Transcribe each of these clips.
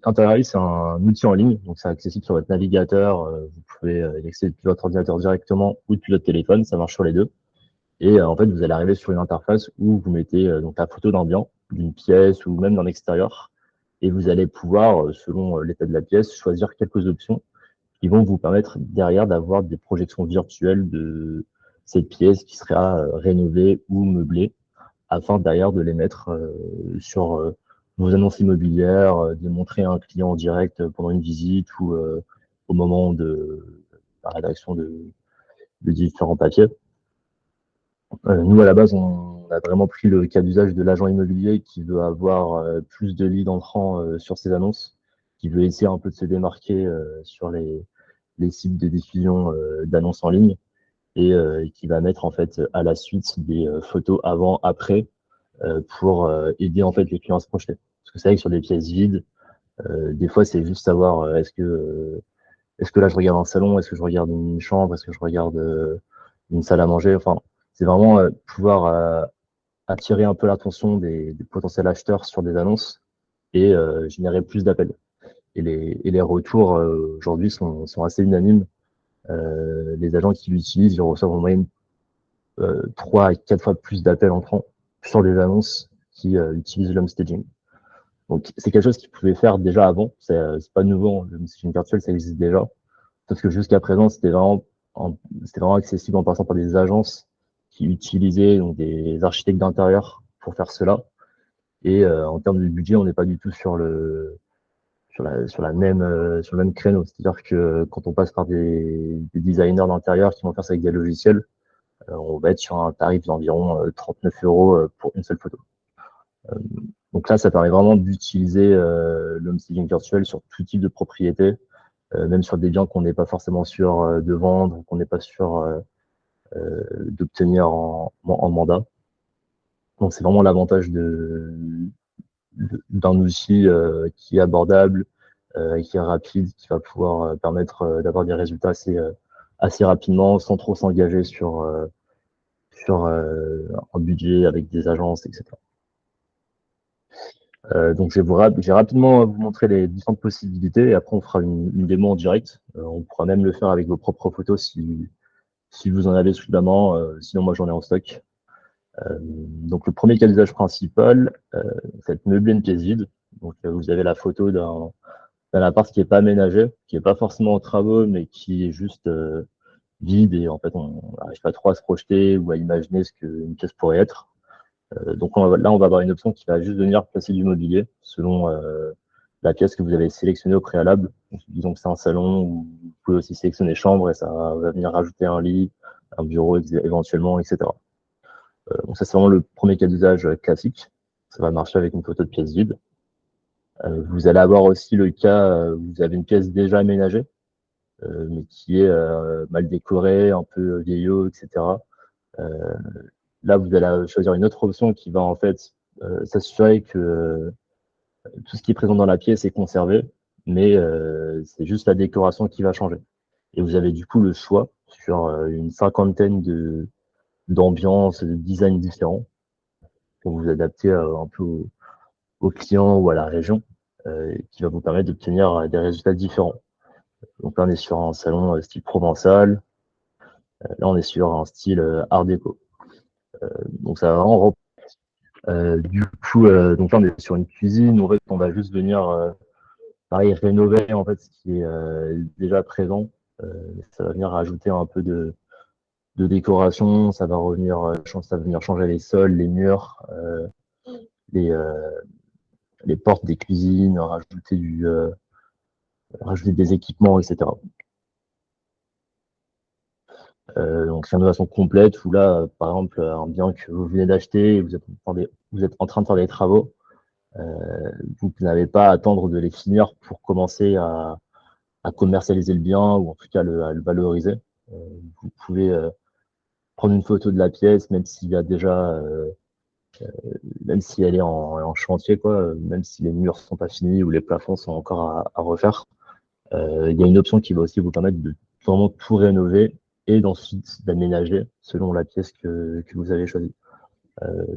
Interari, c'est un outil en ligne, donc c'est accessible sur votre navigateur. Vous pouvez y accéder depuis votre ordinateur directement ou depuis votre téléphone, ça marche sur les deux. Et en fait, vous allez arriver sur une interface où vous mettez donc la photo d'un bien, d'une pièce ou même d'un extérieur, et vous allez pouvoir, selon l'état de la pièce, choisir quelques options qui vont vous permettre derrière d'avoir des projections virtuelles de cette pièce qui sera rénovée ou meublée, afin derrière de les mettre sur vos annonces immobilières, de montrer à un client en direct pendant une visite ou au moment de la rédaction de différents papiers. Nous, à la base, on a vraiment pris le cas d'usage de l'agent immobilier qui veut avoir plus de leads entrants sur ses annonces, qui veut essayer un peu de se démarquer sur les sites de diffusion d'annonces en ligne et qui va mettre en fait à la suite des photos avant, après pour aider en fait les clients à se projeter. Parce que c'est vrai que sur des pièces vides, des fois c'est juste savoir est-ce que là je regarde un salon, est-ce que je regarde une chambre, est-ce que je regarde une salle à manger. Enfin, c'est vraiment pouvoir attirer un peu l'attention des potentiels acheteurs sur des annonces et générer plus d'appels. Et les retours aujourd'hui sont assez unanimes. Les agents qui l'utilisent, ils reçoivent en moyenne 3 à 4 fois plus d'appels entrants sur les annonces qui utilisent l'home staging. Donc c'est quelque chose qu'ils pouvaient faire déjà avant. C'est pas nouveau, le home staging virtuel, ça existe déjà. Parce que jusqu'à présent, c'était vraiment accessible en passant par des agences qui utilisaient donc des architectes d'intérieur pour faire cela. Et en termes de budget, on n'est pas du tout sur le même créneau. C'est-à-dire que quand on passe par des designers d'intérieur qui vont faire ça avec des logiciels, on va être sur un tarif d'environ 39 euros pour une seule photo. Euh, donc là, ça permet vraiment d'utiliser l'home staging virtuel sur tout type de propriété, même sur des biens qu'on n'est pas forcément sûr de vendre, qu'on n'est pas sûr d'obtenir en mandat. Donc c'est vraiment l'avantage d'un outil qui est abordable, qui est rapide, qui va pouvoir permettre d'avoir des résultats assez rapidement, sans trop s'engager sur un budget avec des agences, etc. Donc je vais rapidement vous montrer les différentes possibilités et après on fera une démo en direct. On pourra même le faire avec vos propres photos si vous en avez sous la main. Sinon moi j'en ai en stock. Donc le premier cas d'usage principal, c'est meubler une pièce vide. Donc vous avez la photo d'un appart qui est pas aménagé, qui est pas forcément en travaux, mais qui est juste vide et en fait on n'arrive pas trop à se projeter ou à imaginer ce qu'une pièce pourrait être. Donc là on va avoir une option qui va juste venir placer du mobilier selon la pièce que vous avez sélectionnée au préalable. Donc, disons que c'est un salon où vous pouvez aussi sélectionner chambre et ça va venir rajouter un lit, un bureau éventuellement, etc. Donc ça c'est vraiment le premier cas d'usage classique. Ça va marcher avec une photo de pièce vide. Vous allez avoir aussi le cas où vous avez une pièce déjà aménagée, mais qui est mal décorée, un peu vieillot, etc. Euh, Là, vous allez choisir une autre option qui va en fait s'assurer que tout ce qui est présent dans la pièce est conservé, mais c'est juste la décoration qui va changer. Et vous avez du coup le choix sur une cinquantaine d'ambiances, de designs différents pour vous adapter un peu au client ou à la région, qui va vous permettre d'obtenir des résultats différents. Donc là, on est sur un salon style provençal. Là, on est sur un style art déco. Donc ça va vraiment. Du coup, donc là, on est sur une cuisine. En fait, on va juste venir, pareil, rénover en fait ce qui est déjà présent. Ça va venir rajouter un peu de décoration. Ça va venir changer les sols, les murs, les, euh, les portes des cuisines, rajouter des équipements, etc. Donc c'est une rénovation complète où là, par exemple, un bien que vous venez d'acheter et vous êtes en train de faire des travaux, vous n'avez pas à attendre de les finir pour commencer à commercialiser le bien ou en tout cas à le valoriser. Euh, Vous pouvez prendre une photo de la pièce, même s'il y a déjà, même si elle est en chantier, quoi, même si les murs sont pas finis ou les plafonds sont encore à refaire. Il y a une option qui va aussi vous permettre de vraiment tout rénover et d'ensuite d'aménager selon la pièce que vous avez choisie.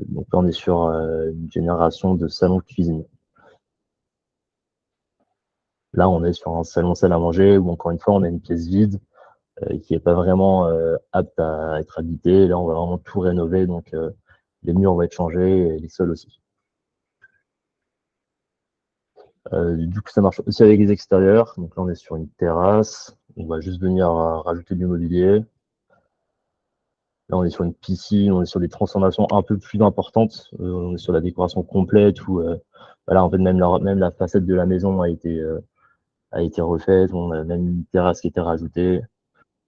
Donc là, on est sur une génération de salon cuisine. Là, on est sur un salon salle à manger où, encore une fois, on a une pièce vide qui n'est pas vraiment apte à être habitée. Là, on va vraiment tout rénover, donc les murs vont être changés et les sols aussi. Du coup, ça marche aussi avec les extérieurs. Donc là, on est sur une terrasse. On va juste venir rajouter du mobilier. Là, on est sur une piscine, on est sur des transformations un peu plus importantes. On est sur la décoration complète où, voilà, en fait, même la façade de la maison a été refaite. On a même une terrasse qui a été rajoutée.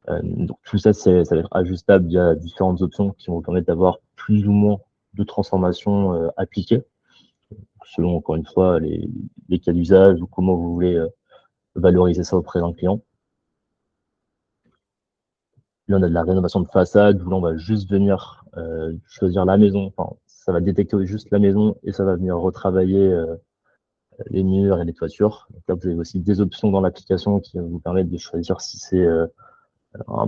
Donc tout ça, ça va être ajustable. Il y a différentes options qui vont vous permettre d'avoir plus ou moins de transformations appliquées, selon, encore une fois, les cas d'usage ou comment vous voulez valoriser ça auprès d'un client. Là, on a de la rénovation de façade, où là, on va juste venir choisir la maison. Enfin, ça va détecter juste la maison et ça va venir retravailler les murs et les toitures. Donc là, vous avez aussi des options dans l'application qui vont vous permettre de choisir si c'est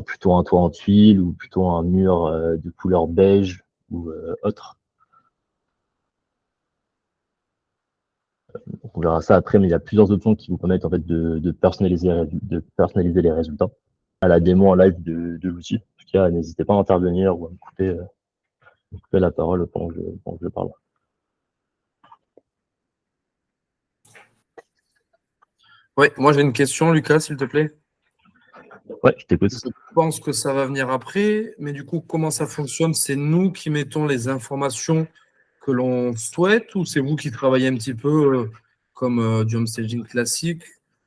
plutôt un toit en tuiles ou plutôt un mur de couleur beige ou autre. Donc on verra ça après, mais il y a plusieurs options qui vous permettent en fait de personnaliser les résultats. À la démo en live de l'outil. En tout cas, n'hésitez pas à intervenir ou à me couper la parole pendant que je parle. Ouais, moi j'ai une question, Lucas, s'il te plaît. Ouais, je t'écoute. Je pense que ça va venir après, mais du coup, comment ça fonctionne? C'est nous qui mettons les informations que l'on souhaite ou c'est vous qui travaillez un petit peu comme du home staging classique?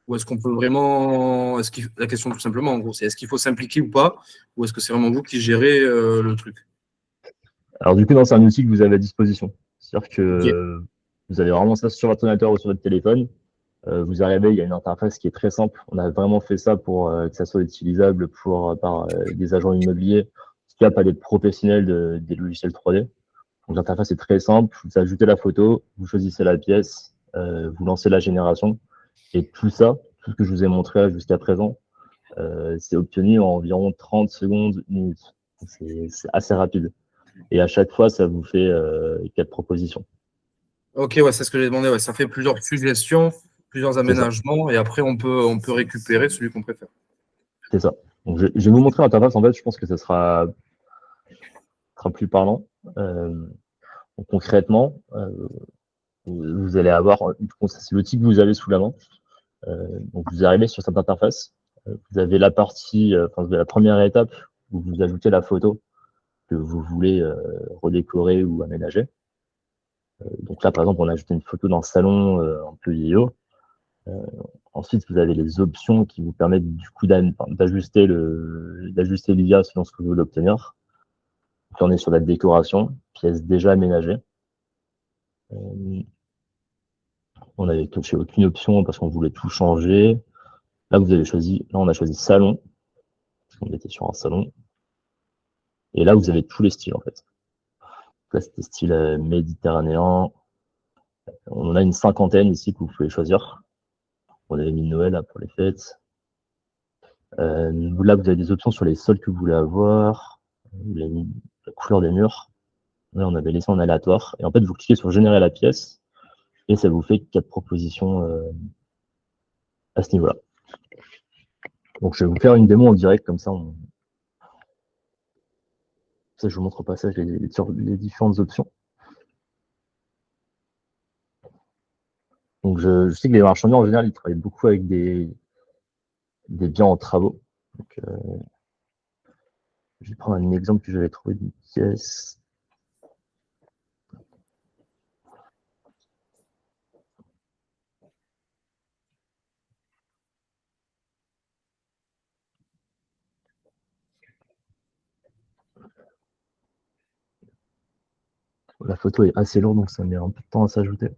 Ou est-ce qu'on peut vraiment. La question tout simplement, en gros, c'est est-ce qu'il faut s'impliquer ou pas? Ou est-ce que c'est vraiment vous qui gérez le truc? Alors du coup, c'est un outil que vous avez à disposition. C'est-à-dire que Ok. vous avez vraiment ça sur votre ordinateur ou sur votre téléphone. Vous arrivez, il y a une interface qui est très simple. On a vraiment fait ça pour que ça soit utilisable par des agents immobiliers, en tout cas pas des professionnels des logiciels 3D. Donc l'interface est très simple. Vous ajoutez la photo, vous choisissez la pièce, vous lancez la génération. Et tout ça, tout ce que je vous ai montré jusqu'à présent, c'est obtenu en environ 30 secondes, minutes. C'est assez rapide. Et à chaque fois, ça vous fait 4 propositions. Ok, ouais, c'est ce que j'ai demandé. Ouais. Ça fait plusieurs suggestions, plusieurs C'est ça. aménagements, et après on peut récupérer celui qu'on préfère. C'est ça. Donc, je vais vous montrer l'interface. En fait, je pense que ça sera plus parlant. Donc, concrètement, vous allez avoir, c'est l'outil que vous avez sous la main. Donc, vous arrivez sur cette interface. Vous avez la partie, enfin, vous avez la première étape où vous ajoutez la photo que vous voulez redécorer ou aménager. Donc là, par exemple, on a ajouté une photo dans le salon un peu vieillot. Ensuite, vous avez les options qui vous permettent du coup d'ajuster l'IA selon ce que vous voulez obtenir. Donc là, on est sur la décoration, pièce déjà aménagée. On n'avait coché aucune option parce qu'on voulait tout changer. Là, on a choisi salon, parce qu'on était sur un salon. Et là, vous avez tous les styles en fait. Là, c'était style méditerranéen. On en a une cinquantaine ici que vous pouvez choisir. On avait mis Noël là, pour les fêtes. Là, vous avez des options sur les sols que vous voulez avoir, la couleur des murs. Là, on avait laissé en aléatoire. Et en fait, vous cliquez sur générer la pièce et ça vous fait 4 propositions à ce niveau-là. Donc, je vais vous faire une démo en direct, comme ça, je vous montre au passage les différentes options. Donc, je sais que les marchands en général, ils travaillent beaucoup avec des biens en travaux. Donc, je vais prendre un exemple que j'avais trouvé d'une pièce. La photo est assez lourde, donc ça met un peu de temps à s'ajouter.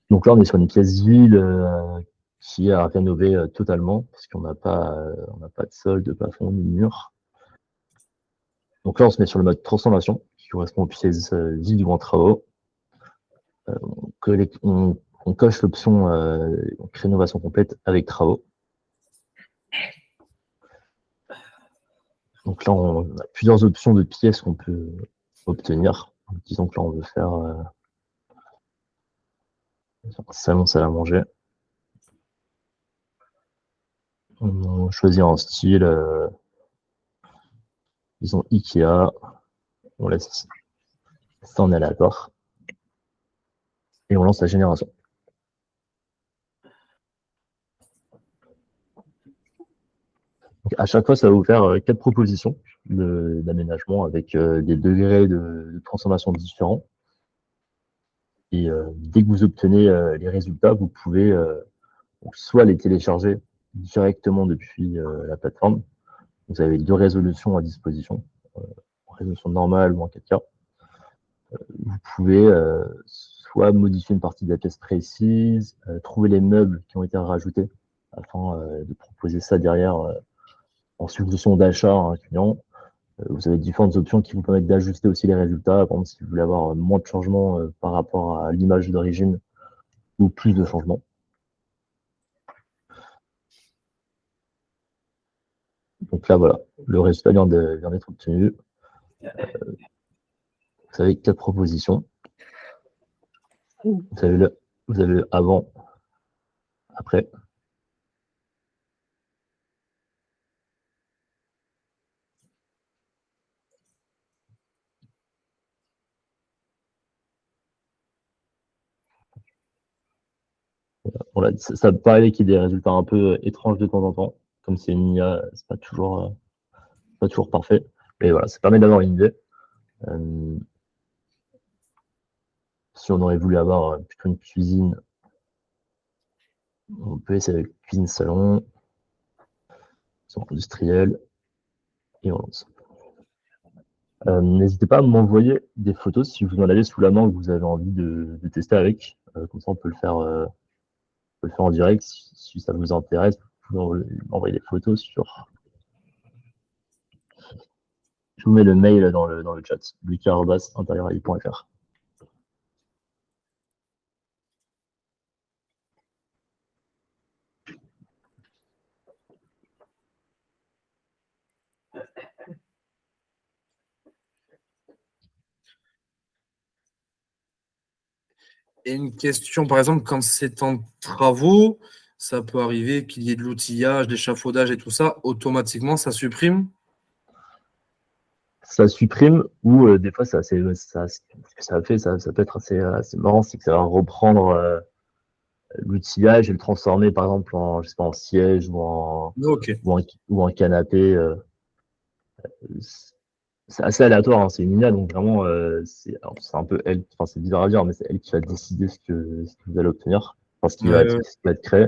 Donc là, on est sur une pièce vide qui est à rénover totalement, parce qu'on n'a pas de sol, de plafond, ni de mur. Donc là, on se met sur le mode transformation, qui correspond aux pièces vides ou en travaux. On coche l'option rénovation complète avec travaux. Donc là, on a plusieurs options de pièces qu'on peut obtenir. Donc, disons que là, on veut faire un salon, salle à manger. On choisit un style, disons Ikea. On laisse ça en aléatoire. Et on lance la génération. Donc, à chaque fois, ça va vous faire 4 propositions d'aménagement avec des degrés de transformation différents. Et dès que vous obtenez les résultats, vous pouvez soit les télécharger directement depuis la plateforme. Vous avez 2 résolutions à disposition, en résolution normale ou en 4K. Vous pouvez soit modifier une partie de la pièce précise, trouver les meubles qui ont été rajoutés afin de proposer ça derrière en suggestion d'achat à un client. Vous avez différentes options qui vous permettent d'ajuster aussi les résultats. Par exemple, si vous voulez avoir moins de changements par rapport à l'image d'origine ou plus de changements. Donc là, voilà, le résultat vient d'être obtenu. Vous avez 4 propositions. Vous avez le avant, après. Voilà, ça peut arriver qu'il y ait des résultats un peu étranges de temps en temps. Comme c'est une IA, c'est pas toujours parfait. Mais voilà, ça permet d'avoir une idée. Si on aurait voulu avoir plutôt une cuisine, on peut essayer avec cuisine salon, son industriel, et on lance. N'hésitez pas à m'envoyer des photos si vous en avez sous la main que vous avez envie de tester avec. Comme ça, on peut le faire en direct. Si ça vous intéresse, vous pouvez m'envoyer des photos sur. Je vous mets le mail dans le chat, lucas@interiorail.fr. Et une question, par exemple, quand c'est en travaux, ça peut arriver qu'il y ait de l'outillage, d'échafaudage et tout ça, automatiquement, ça supprime? Ça supprime ou des fois, ça peut être assez marrant, c'est que ça va reprendre l'outillage et le transformer, par exemple, je sais pas, en siège Ok. ou en canapé. C'est assez aléatoire, hein, c'est une IA, donc vraiment, c'est un peu elle, enfin, c'est bizarre à dire, mais c'est elle qui va décider ce que vous allez obtenir, enfin, ce qui va être créé.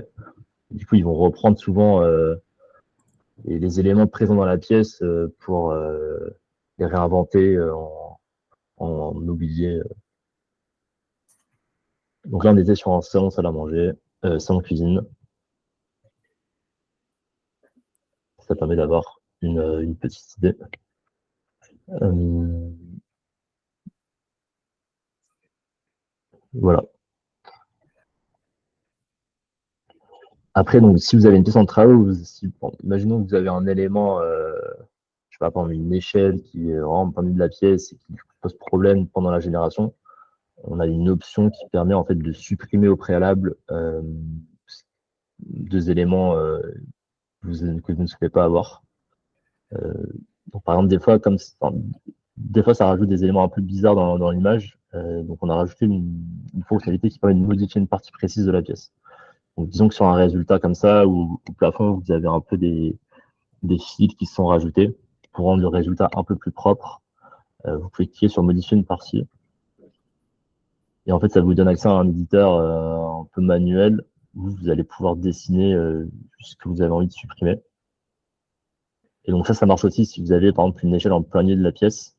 Du coup, ils vont reprendre souvent les éléments présents dans la pièce pour les réinventer en mobilier. Donc là, on était sur un salon salle à manger, salon cuisine. Ça permet d'avoir une petite idée. Voilà. Après, donc, si vous avez une pièce en travaux, imaginons que vous avez un élément, je sais pas, par exemple, une échelle qui est vraiment au milieu de la pièce et qui pose problème pendant la génération. On a une option qui permet en fait de supprimer au préalable 2 éléments que vous ne souhaitez pas avoir. Donc, par exemple, des fois, ça rajoute des éléments un peu bizarres dans l'image. Donc, on a rajouté une fonctionnalité qui permet de modifier une partie précise de la pièce. Donc, disons que sur un résultat comme ça, où au plafond, vous avez un peu des fils qui sont rajoutés pour rendre le résultat un peu plus propre. Vous pouvez cliquer sur modifier une partie. Et en fait, ça vous donne accès à un éditeur un peu manuel où vous allez pouvoir dessiner ce que vous avez envie de supprimer. Et donc ça marche aussi si vous avez par exemple une échelle en plein milieu de la pièce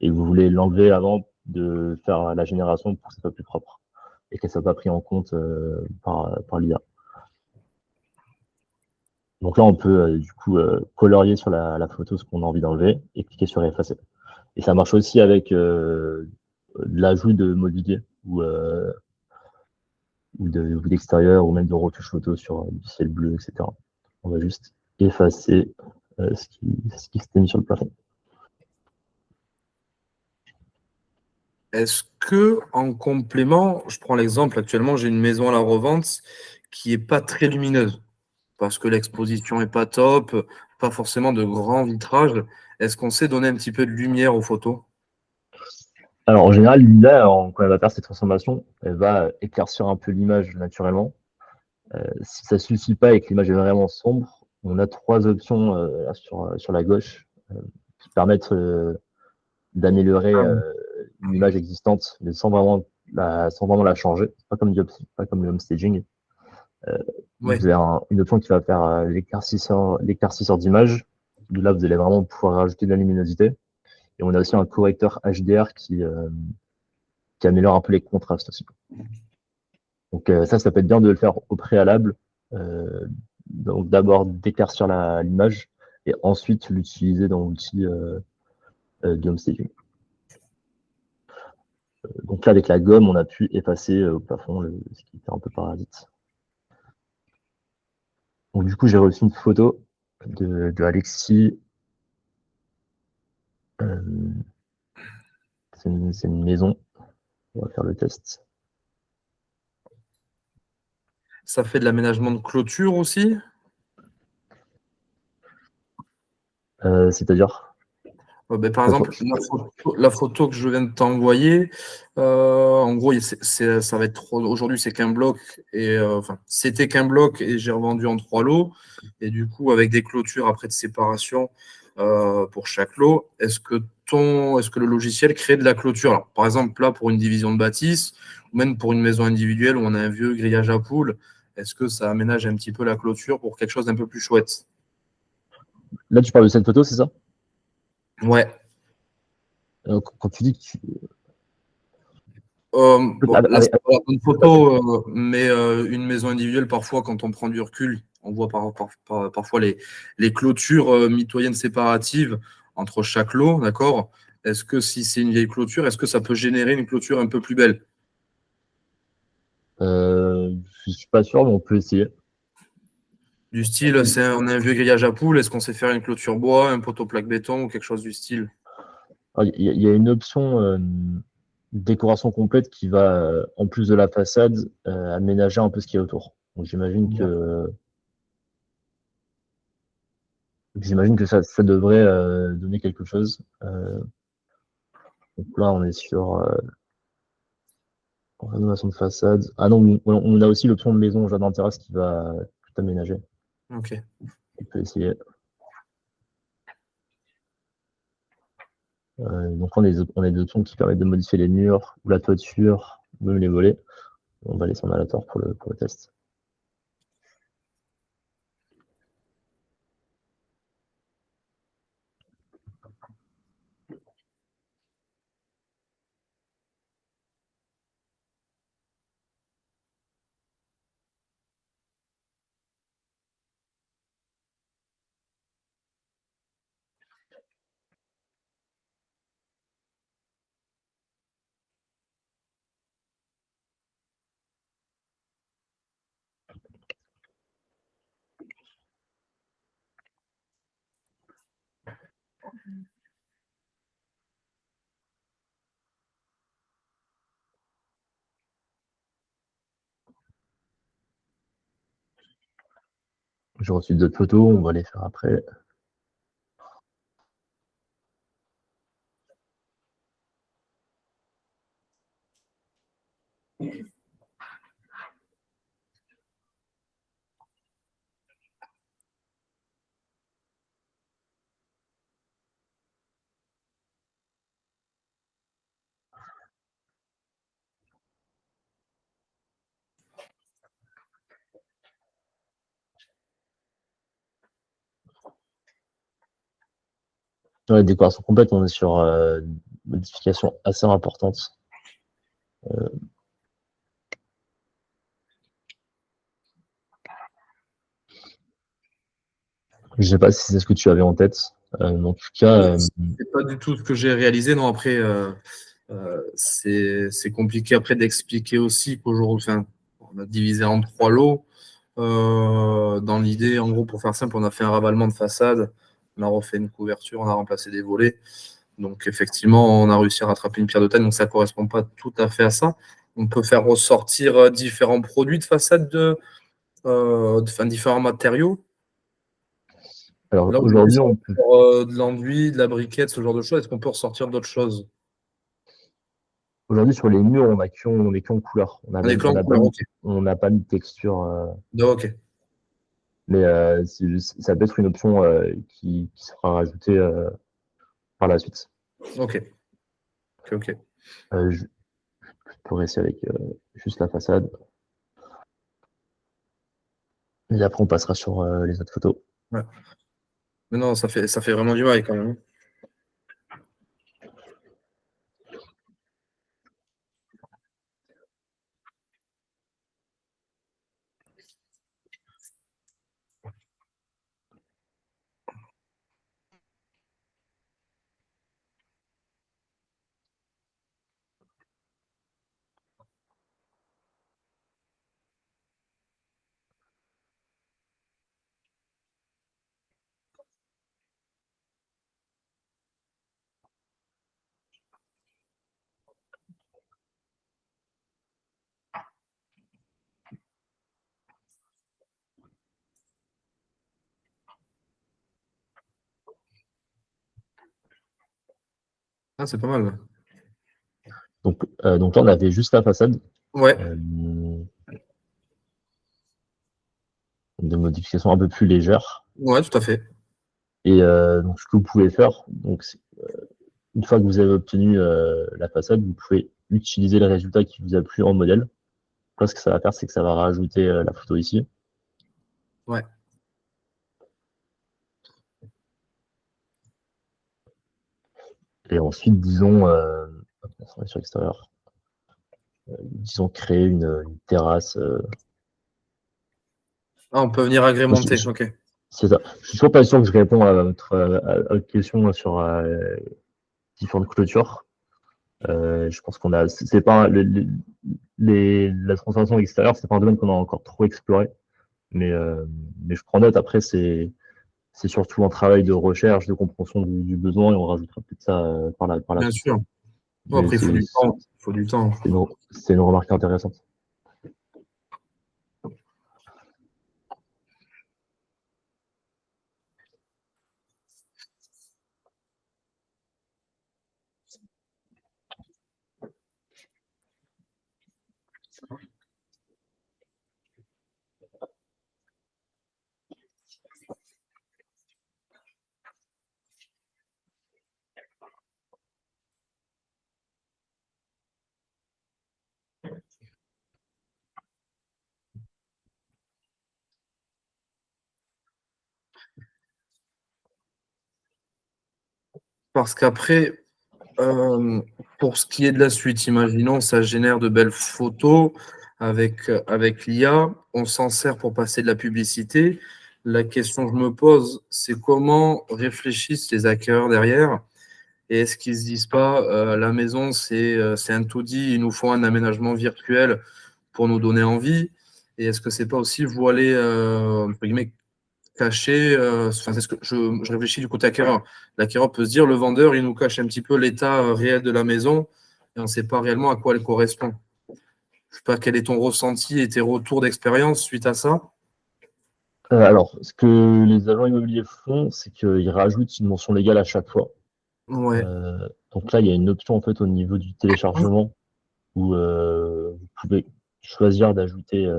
et que vous voulez l'enlever avant de faire la génération pour que ce soit plus propre et qu'elle ne soit pas prise en compte par l'IA. Donc là, on peut du coup colorier sur la photo ce qu'on a envie d'enlever et cliquer sur effacer. Et ça marche aussi avec l'ajout de mobilier ou d'extérieur ou même de retouches photo sur du ciel bleu, etc. On va juste effacer ce qui s'était mis sur le plafond. Est-ce que, en complément, je prends l'exemple, actuellement, j'ai une maison à la revente qui n'est pas très lumineuse parce que l'exposition n'est pas top, pas forcément de grands vitrages. Est-ce qu'on sait donner un petit peu de lumière aux photos? Alors, en général, l'IA, quand elle va faire cette transformation, elle va éclaircir un peu l'image naturellement. Si ça suffit pas et que l'image est vraiment sombre, on a trois options là, sur la gauche qui permettent d'améliorer une image existante, mais sans vraiment la changer. Pas comme le home staging. Oui, Vous avez une option qui va faire l'éclaircisseur d'image. Là, vous allez vraiment pouvoir rajouter de la luminosité. Et on a aussi un correcteur HDR qui améliore un peu les contrastes aussi. Donc ça peut être bien de le faire au préalable. Donc d'abord d'éclaircir l'image et ensuite l'utiliser dans l'outil de home staging. Donc là, avec la gomme, on a pu effacer au plafond ce qui était un peu parasite. Donc du coup, j'ai reçu une photo de Alexis. C'est une maison. On va faire le test. ça fait de l'aménagement de clôture aussi. C'est-à-dire, Ben, par exemple, la photo que je viens de t'envoyer, en gros, ça va être aujourd'hui, c'est qu'un bloc et enfin, c'était qu'un bloc et j'ai revendu en 3 lots. Et du coup, avec des clôtures après de séparation pour chaque lot, est-ce que le logiciel crée de la clôture? Alors, par exemple, là, pour une division de bâtisse, ou même pour une maison individuelle où on a un vieux grillage à poules, est-ce que ça aménage un petit peu la clôture pour quelque chose d'un peu plus chouette? là, tu parles de cette photo, c'est ça? Ouais. Quand tu dis que tu... Bon, là, Avec, c'est pas la bonne photo, mais une maison individuelle, parfois, quand on prend du recul, on voit parfois les clôtures mitoyennes séparatives entre chaque lot, d'accord? Est-ce que si c'est une vieille clôture, est-ce que ça peut générer une clôture un peu plus belle? je suis pas sûr, mais on peut essayer. Du style, on a un vieux grillage à poules, est-ce qu'on sait faire une clôture bois, un poteau plaque béton ou quelque chose du style? Il y a une option décoration complète qui va, en plus de la façade, aménager un peu ce qu'il y a autour. Donc j'imagine que ça devrait donner quelque chose. Donc là, on est sur rénovation de façade. Ah non, on a aussi l'option de maison jardin terrasse qui va tout aménager. Ok. On peut essayer. Donc on a des options qui permettent de modifier les murs ou la toiture, même les volets. On va laisser en aléatoire pour le test. J'ai reçu d'autres photos, on va les faire après. Dans la décoration complète, on est sur une modification assez importante. Je sais pas si c'est ce que tu avais en tête. En tout cas, C'est pas du tout ce que j'ai réalisé. Non, après, c'est compliqué après d'expliquer aussi qu'aujourd'hui, enfin, on a divisé en 3 lots. Dans l'idée, en gros, pour faire simple, on a fait un ravalement de façade On a refait une couverture, on a remplacé des volets. Donc, effectivement, on a réussi à rattraper une pierre de taille. Donc, ça ne correspond pas tout à fait à ça. On peut faire ressortir différents produits de façade, différents matériaux. Alors Là, aujourd'hui, aujourd'hui, ça va on peut. faire, de l'enduit, de la briquette, ce genre de choses. Est-ce qu'on peut ressortir d'autres choses? Aujourd'hui, sur les murs, on est qu'en couleur. On n'a On est même, que en couleur, ok. on n'a pas mis de texture. Ok, Mais ça peut être une option qui sera rajoutée par la suite. ok, ok. Je peux rester avec juste la façade. Et après, on passera sur les autres photos. Ouais. Mais non, ça fait vraiment du bail quand même. Ah, c'est pas mal. Donc là, on avait juste la façade. Ouais, De modifications un peu plus légères. ouais, tout à fait. Et donc, ce que vous pouvez faire, une fois que vous avez obtenu la façade, vous pouvez utiliser le résultat qui vous a plu en modèle. Là, ce que ça va faire, c'est que ça va rajouter la photo ici. Ouais. Et ensuite, disons, sur l'extérieur, disons créer une terrasse. Ah, on peut venir agrémenter, ok. C'est ça. Je suis toujours pas sûr que je réponds à votre question sur différentes clôtures. Je pense qu'on a, c'est pas la transformation extérieure, c'est pas un domaine qu'on a encore trop exploré, mais je prends note. Après, c'est surtout un travail de recherche, de compréhension du besoin, et on rajoutera peut-être ça par la Bien suite. sûr. Bon, Mais après, il faut du temps. Il faut du temps. c'est une remarque intéressante. Parce qu'après, pour ce qui est de la suite, imaginons, ça génère de belles photos avec l'IA. On s'en sert pour passer de la publicité. La question que je me pose, c'est comment réfléchissent les hackers derrière? Et est-ce qu'ils se disent pas, la maison, c'est un tout dit, il nous faut un aménagement virtuel pour nous donner envie? Et est-ce que c'est pas aussi voiler, entre guillemets, cacher, c'est ce que je réfléchis du côté acquéreur. L'acquéreur peut se dire, le vendeur, il nous cache un petit peu l'état réel de la maison et on ne sait pas réellement à quoi elle correspond. Je ne sais pas quel est ton ressenti et tes retours d'expérience suite à ça. Alors, ce que les agents immobiliers font, c'est qu'ils rajoutent une mention légale à chaque fois. Ouais. Donc là, il y a une option en fait au niveau du téléchargement où vous pouvez choisir d'ajouter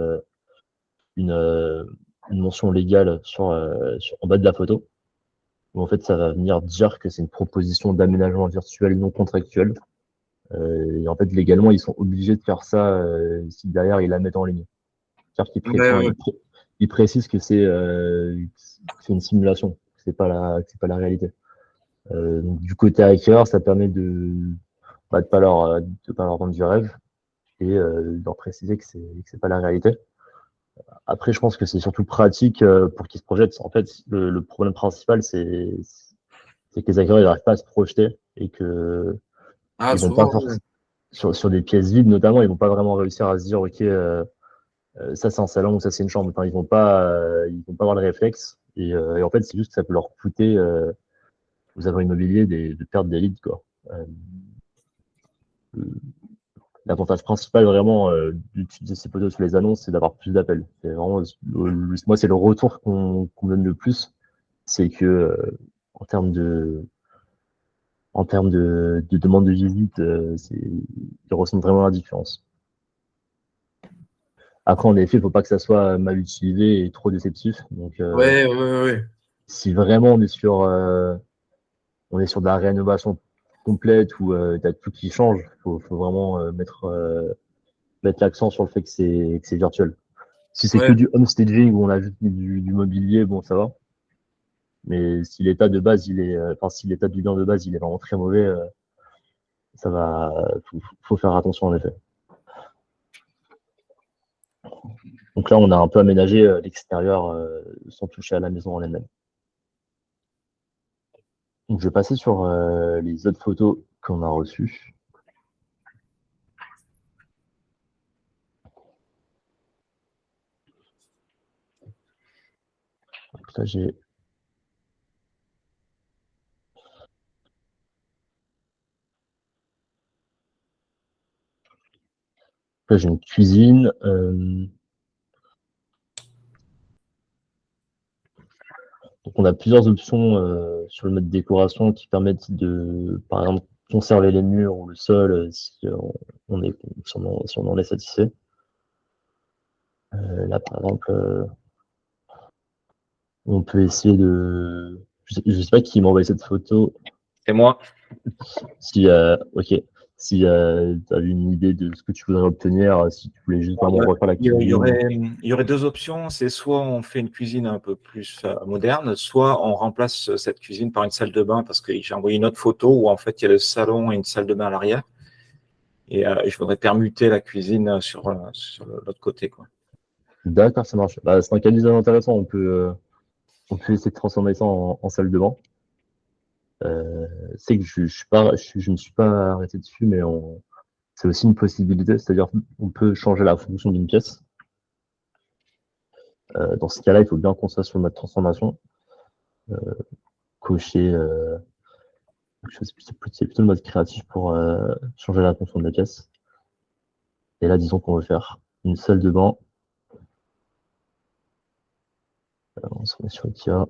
une mention légale en bas de la photo, où en fait ça va venir dire que c'est une proposition d'aménagement virtuel non contractuel. Et en fait, légalement, ils sont obligés de faire ça si derrière ils la mettent en ligne. C'est-à-dire Ouais, ouais. ils précisent que c'est une simulation, que c'est pas la réalité. Donc, du côté hacker, ça permet de pas leur vendre du rêve et de leur préciser que c'est pas la réalité. Après, je pense que c'est surtout pratique pour qu'ils se projettent. En fait, le problème principal, c'est que les hackers, ils n'arrivent pas à se projeter et que Ah, ils vont pas souvent, forcément sur des pièces vides, notamment, ils vont pas vraiment réussir à se dire, ok, ça c'est un salon ou ça c'est une chambre. Enfin, ils vont pas avoir le réflexe. Et en fait, c'est juste que ça peut leur coûter aux agents immobiliers de perdre des leads, quoi. L'avantage principal vraiment d'utiliser ces photos sur les annonces, c'est d'avoir plus d'appels. C'est vraiment, moi, c'est le retour qu'on donne le plus, c'est que en termes de demande de visite, ils ressentent vraiment la différence. Après, en effet, il ne faut pas que ça soit mal utilisé et trop déceptif. Donc, Ouais. si vraiment on est sur de la rénovation complète où tu as tout qui change, faut vraiment mettre l'accent sur le fait que c'est virtuel. Si c'est que Ouais. du homestaging où on a juste du mobilier, bon, ça va. Mais si l'état de base, si l'état du bien de base, il est vraiment très mauvais, ça va, faut faire attention en effet. Donc là, on a un peu aménagé l'extérieur sans toucher à la maison en elle-même. Donc je vais passer sur les autres photos qu'on a reçues. Donc là, j'ai une cuisine. Donc on a plusieurs options sur le mode décoration qui permettent de, par exemple, conserver les murs ou le sol si on en est satisfait. Là, par exemple, on peut essayer de. Je sais pas qui m'a envoyé cette photo. C'est moi. Ok. Si tu as une idée de ce que tu voudrais obtenir, si tu voulais juste vraiment refaire la cuisine. Il y aurait deux options. C'est soit on fait une cuisine un peu plus moderne, soit on remplace cette cuisine par une salle de bain, parce que j'ai envoyé une autre photo où en fait il y a le salon et une salle de bain à l'arrière. Et je voudrais permuter la cuisine sur l'autre côté, quoi. D'accord, ça marche. Bah, c'est un cas d'usage intéressant. On peut essayer de transformer ça en salle de bain. C'est que je me suis pas arrêté dessus, mais c'est aussi une possibilité. C'est-à-dire qu'on peut changer la fonction d'une pièce. Dans ce cas-là, il faut bien qu'on soit sur le mode transformation. Cocher. C'est plutôt le mode créatif pour changer la fonction de la pièce. Et là, disons qu'on veut faire une salle de bain. On se met sur IKEA.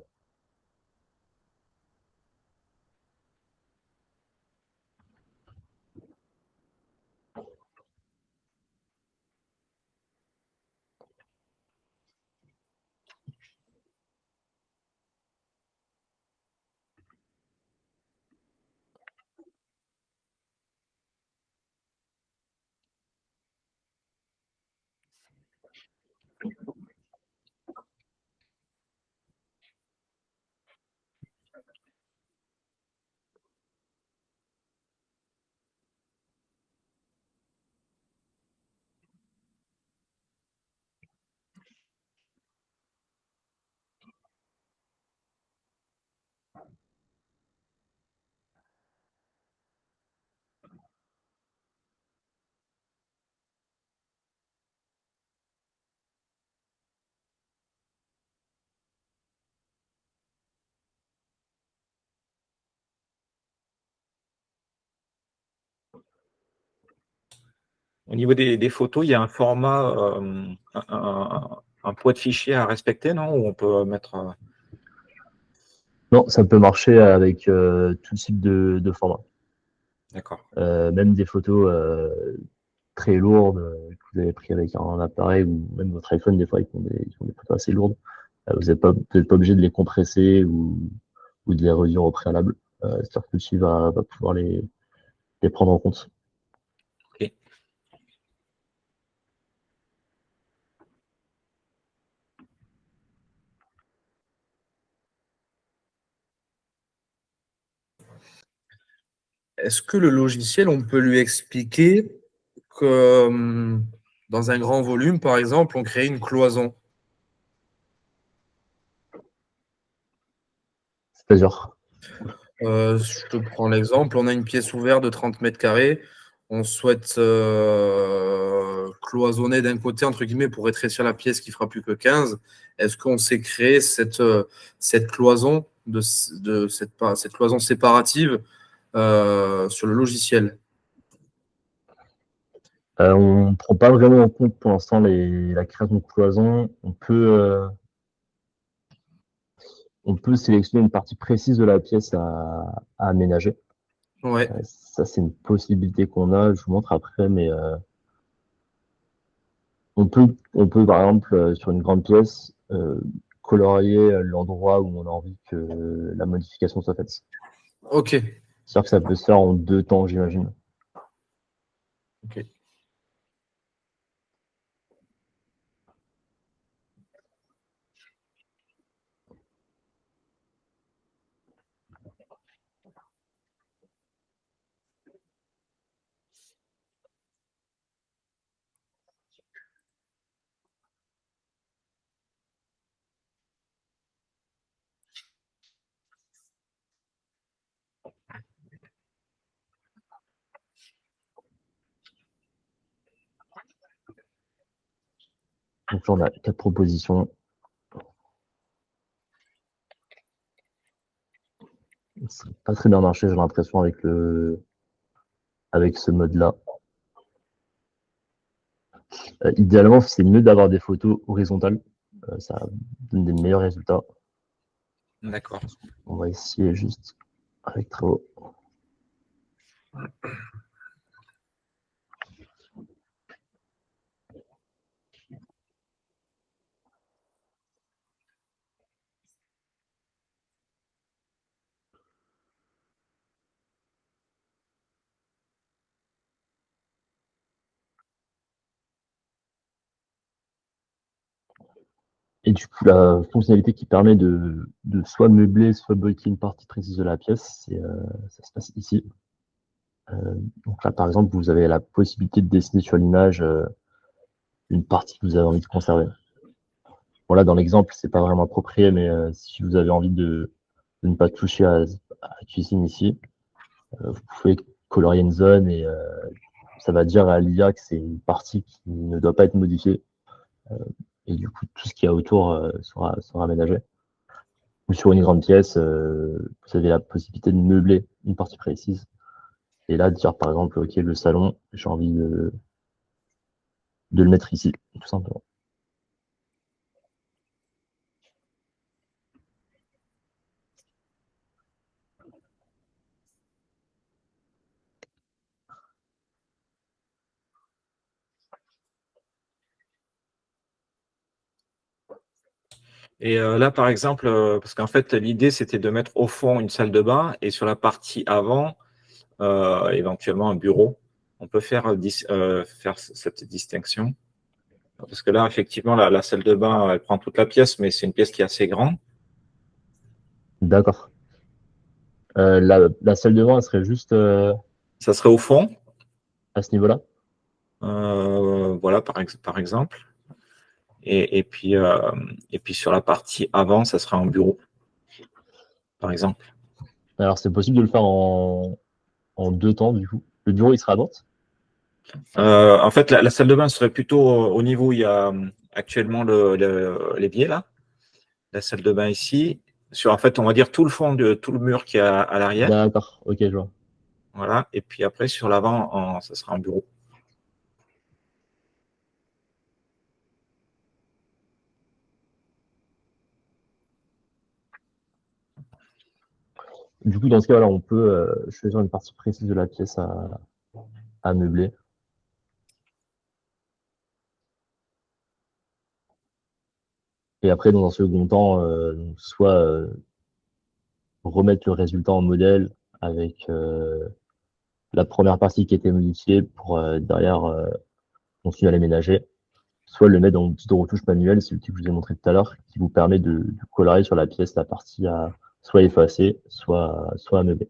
Au niveau des photos, il y a un format, un poids de fichier à respecter, non? Où on peut mettre. Non, ça peut marcher avec tout type de format. D'accord. Même des photos très lourdes que vous avez pris avec un appareil ou même votre iPhone, des fois, ils font des photos assez lourdes. Vous n'êtes pas obligé de les compresser ou de les réduire au préalable. C'est-à-dire que l'outil va pouvoir les prendre en compte. Ok. Est-ce que le logiciel, on peut lui expliquer que dans un grand volume, par exemple, on crée une cloison? C'est-à-dire, Je te prends l'exemple, on a une pièce ouverte de 30 mètres carrés. on souhaite cloisonner d'un côté, entre guillemets, pour rétrécir la pièce qui fera plus que 15, est-ce qu'on s'est créé cette cloison, cette cloison séparative sur le logiciel? On ne prend pas vraiment en compte pour l'instant la création de cloison. On peut sélectionner une partie précise de la pièce à aménager. Ouais. Ça, c'est une possibilité qu'on a. Je vous montre après, mais on peut par exemple, sur une grande pièce, colorier l'endroit où on a envie que la modification soit faite. Ok. C'est-à-dire que ça peut se faire en 2 temps, j'imagine. Ok. Donc là, on a 4 propositions. Ça n'a pas très bien marché, j'ai l'impression, avec ce mode-là. Idéalement, c'est mieux d'avoir des photos horizontales. Ça donne des meilleurs résultats. D'accord. On va essayer juste avec Trello. Et du coup, la fonctionnalité qui permet de soit meubler, soit bloquer une partie précise de la pièce, ça se passe ici. Donc là, par exemple, vous avez la possibilité de dessiner sur l'image une partie que vous avez envie de conserver. Voilà, dans l'exemple, c'est pas vraiment approprié, mais si vous avez envie de ne pas toucher à la cuisine ici, vous pouvez colorier une zone et ça va dire à l'IA que c'est une partie qui ne doit pas être modifiée. Et du coup, tout ce qu'il y a autour sera aménagé. Ou sur une grande pièce, vous avez la possibilité de meubler une partie précise. Et là, dire par exemple, OK, le salon, j'ai envie de le mettre ici, tout simplement. Et là, par exemple, parce qu'en fait, l'idée, c'était de mettre au fond une salle de bain et sur la partie avant, éventuellement un bureau. On peut faire cette distinction. Parce que là, effectivement, la salle de bain, elle prend toute la pièce, mais c'est une pièce qui est assez grande. D'accord. La salle de bain, elle serait juste Ça serait au fond, à ce niveau-là. voilà, par exemple. Et puis sur la partie avant, ça serait un bureau, par exemple. Alors, c'est possible de le faire en 2 temps, du coup. Le bureau, il sera à droite. En fait, la salle de bain serait plutôt au niveau où il y a actuellement l'évier, là. La salle de bain ici. Sur, en fait, on va dire tout le fond de tout le mur qui est à l'arrière. D'accord, ok, je vois. Voilà. Et puis après, sur l'avant, ça sera un bureau. Du coup, dans ce cas, là, on peut choisir une partie précise de la pièce à meubler. Et après, dans un second temps, soit remettre le résultat en modèle avec la première partie qui a été modifiée pour derrière continuer à l'aménager, soit le mettre dans l'outil de retouche manuelle, c'est l'outil que je vous ai montré tout à l'heure, qui vous permet de colorier sur la pièce la partie à soit effacer, soit à meubler.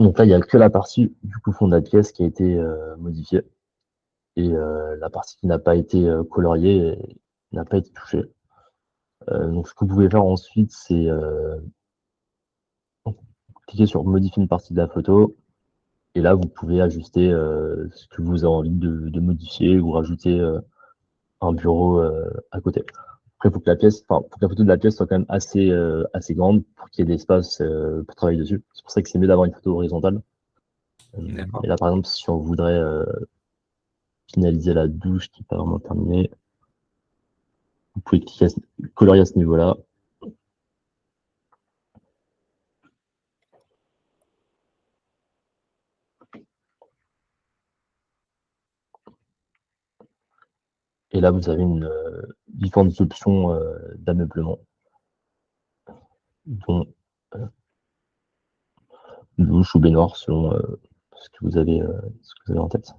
Donc là, il n'y a que la partie du coup fond de la pièce qui a été modifiée. Et la partie qui n'a pas été coloriée n'a pas été touchée. Donc ce que vous pouvez faire ensuite, c'est cliquer sur modifier une partie de la photo. Et là, vous pouvez ajuster ce que vous avez envie de modifier ou rajouter un bureau à côté. Après, il faut que la pièce, enfin, faut que la photo de la pièce soit quand même assez grande pour qu'il y ait d'espace pour travailler dessus. C'est pour ça que c'est mieux d'avoir une photo horizontale. D'accord. Et là, par exemple, si on voudrait finaliser la douche qui n'est pas vraiment terminée, vous pouvez cliquer colorier à ce niveau-là. Et là, vous avez différentes options d'ameublement, dont douche ou baignoire selon ce que vous avez en tête.